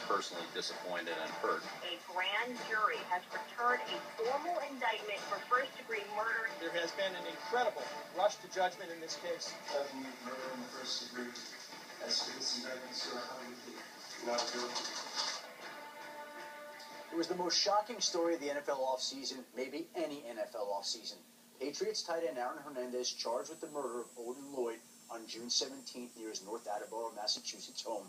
personally disappointed and hurt. A grand jury has returned a formal indictment for first-degree murder. There has been an incredible rush to judgment in this case. Murder in the first degree. As for this indictment, sir, how do you feel? Not guilty. It was the most shocking story of the NFL offseason, maybe any NFL offseason. Patriots tight end Aaron Hernandez charged with the murder of Odin Lloyd on June 17th near his North Attleboro, Massachusetts home.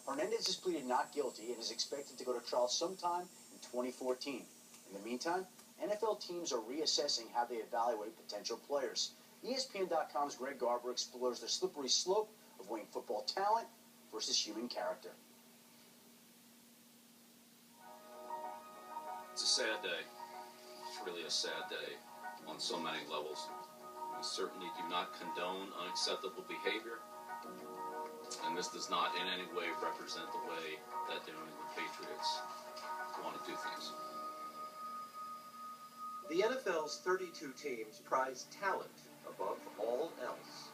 Hernandez has pleaded not guilty and is expected to go to trial sometime in 2014. In the meantime, NFL teams are reassessing how they evaluate potential players. ESPN.com's Greg Garber explores the slippery slope of weighing football talent versus human character. It's a sad day. It's really a sad day on so many levels. We certainly do not condone unacceptable behavior, and this does not in any way represent the way that the New England Patriots want to do things. The NFL's 32 teams prize talent above all else,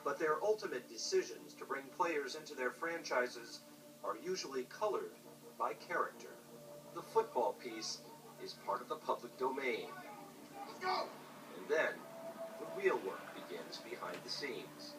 but their ultimate decisions to bring players into their franchises are usually colored by character. The football piece is part of the public domain. Let's go! And then, the real work begins behind the scenes.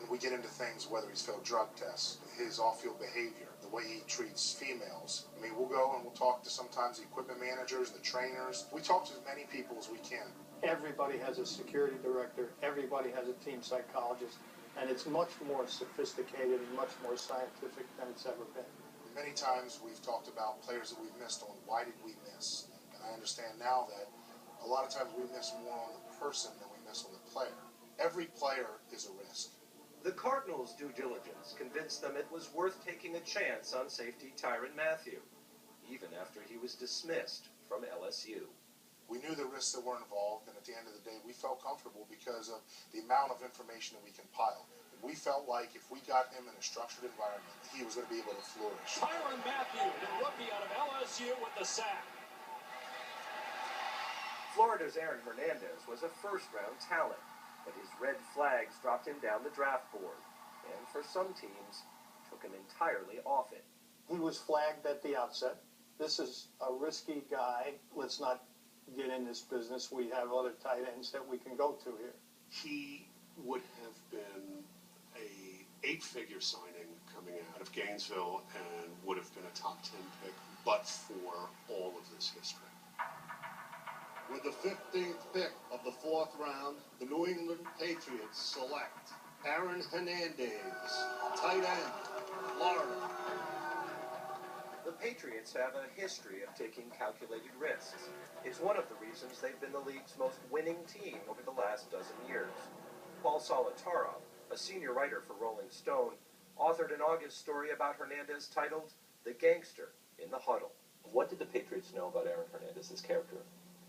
We get into things, whether he's failed drug tests, his off-field behavior, the way he treats females. I mean, we'll go and we'll talk to sometimes the equipment managers, the trainers. We talk to as many people as we can. Everybody has a security director. Everybody has a team psychologist. And it's much more sophisticated and much more scientific than it's ever been. Many times we've talked about players that we've missed on why did we miss. And I understand now that a lot of times we miss more on the person than we miss on the player. Every player is a risk. The Cardinals' due diligence convinced them it was worth taking a chance on safety Tyrann Mathieu, even after he was dismissed from LSU. We knew the risks that were involved, and at the end of the day, we felt comfortable because of the amount of information that we compiled. We felt like if we got him in a structured environment, he was going to be able to flourish. Tyrann Mathieu, the rookie out of LSU, with the sack. Florida's Aaron Hernandez was a first-round talent, but his red flags dropped him down the draft board, and for some teams, took him entirely off it. He was flagged at the outset. This is a risky guy. Let's not get in this business. We have other tight ends that we can go to here. He would have been a 8-figure signing coming out of Gainesville and would have been a top 10 pick, but for all of this history. With the 15th pick of the 4th round, the New England Patriots select Aaron Hernandez, tight end, Florida. The Patriots have a history of taking calculated risks. It's one of the reasons they've been the league's most winning team over the last dozen years. Paul Solitaro, a senior writer for Rolling Stone, authored an August story about Hernandez titled The Gangster in the Huddle. What did the Patriots know about Aaron Hernandez's character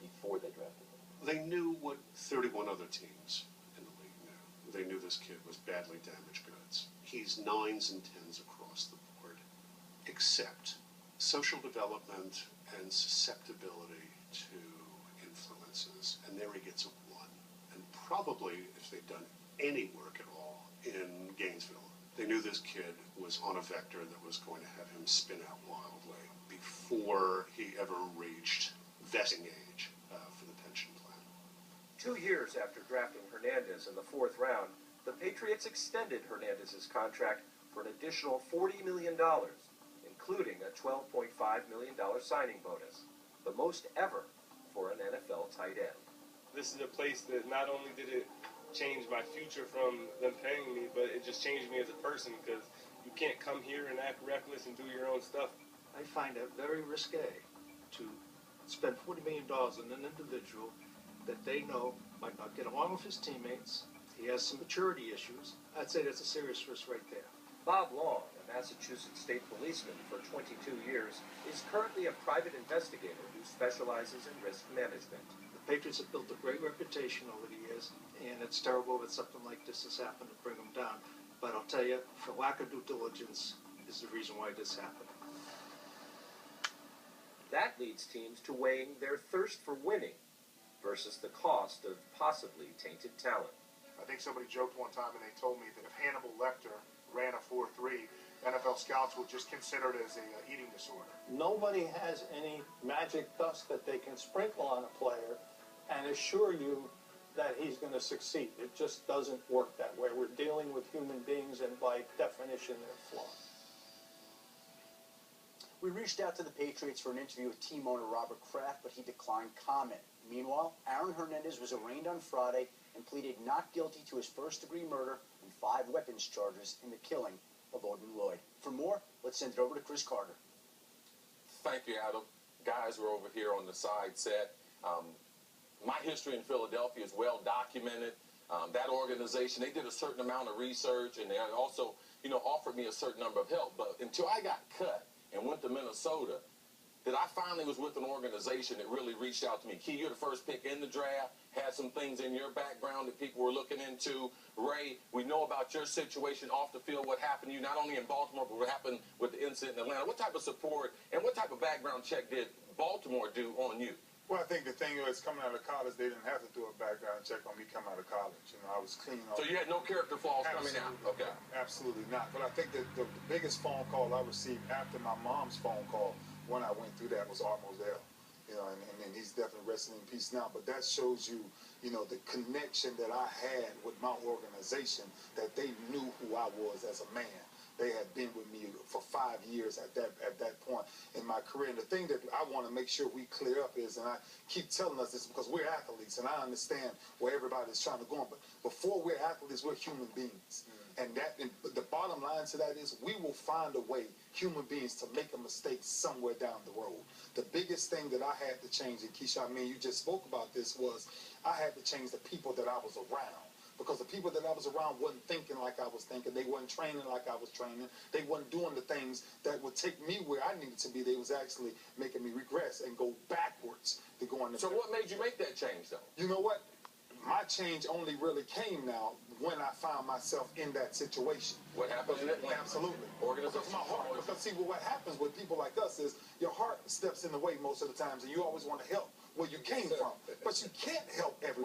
before they drafted him? They knew what 31 other teams in the league knew. They knew this kid was badly damaged goods. He's 9s and 10s across the board, except social development and susceptibility to influences. And there he gets a 1. And probably, if they'd done any work at all in Gainesville, they knew this kid was on a vector that was going to have him spin out wildly before he ever reached vetting age for the pension plan. 2 years after drafting Hernandez in the 4th round, the Patriots extended Hernandez's contract for an additional $40 million, including a $12.5 million signing bonus, the most ever for an NFL tight end. This is a place that not only did it change my future from them paying me, but it just changed me as a person, because you can't come here and act reckless and do your own stuff. I find it very risque to spend $40 million on an individual that they know might not get along with his teammates. He has some maturity issues. I'd say that's a serious risk right there. Bob Long, a Massachusetts state policeman for 22 years, is currently a private investigator who specializes in risk management. The Patriots have built a great reputation over the years, and it's terrible that something like this has happened to bring them down. But I'll tell you, for lack of due diligence is the reason why this happened. That leads teams to weighing their thirst for winning versus the cost of possibly tainted talent. I think somebody joked one time and they told me that if Hannibal Lecter ran a 4.3, NFL scouts would just consider it as a eating disorder. Nobody has any magic dust that they can sprinkle on a player and assure you that he's going to succeed. It just doesn't work that way. We're dealing with human beings, and by definition, they're flawed. We reached out to the Patriots for an interview with team owner Robert Kraft, but he declined comment. Meanwhile, Aaron Hernandez was arraigned on Friday and pleaded not guilty to his first-degree murder and 5 weapons charges in the killing of Odin Lloyd. For more, let's send it over to Chris Carter. Thank you, Adam. Guys, we're over here on the side set. My history in Philadelphia is well documented. That organization, they did a certain amount of research, and they also, offered me a certain number of help. But until I got cut and went to Minnesota, that I finally was with an organization that really reached out to me. Key, you're the first pick in the draft, had some things in your background that people were looking into. Ray, we know about your situation off the field, what happened to you, not only in Baltimore, but what happened with the incident in Atlanta. What type of support and what type of background check did Baltimore do on you? Well, I think the thing was, coming out of college, they didn't have to do a background check on me coming out of college. I was clean. So you had no character flaws coming out? Okay. Absolutely not. But I think that the biggest phone call I received after my mom's phone call when I went through that was Art Moselle. And he's definitely resting in peace now. But that shows you, the connection that I had with my organization, that they knew who I was as a man. They had been with me for 5 years at that point in my career. And the thing that I want to make sure we clear up is, and I keep telling us this because we're athletes, and I understand where everybody's trying to go, but before we're athletes, we're human beings. And the bottom line to that is we will find a way, human beings, to make a mistake somewhere down the road. The biggest thing that I had to change, and Keisha, you just spoke about this, was I had to change the people that I was around. Because the people that I was around wasn't thinking like I was thinking. They wasn't training like I was training. They wasn't doing the things that would take me where I needed to be. They was actually making me regress and go backwards to go on the. So what made you make that change, though? You know what? My change only really came now when I found myself in that situation. What happened in Atlanta? Absolutely. Organization. Because my heart, because see, what happens with people like us is your heart steps in the way most of the times, and you always want to help where you came from. But you can't help everyone.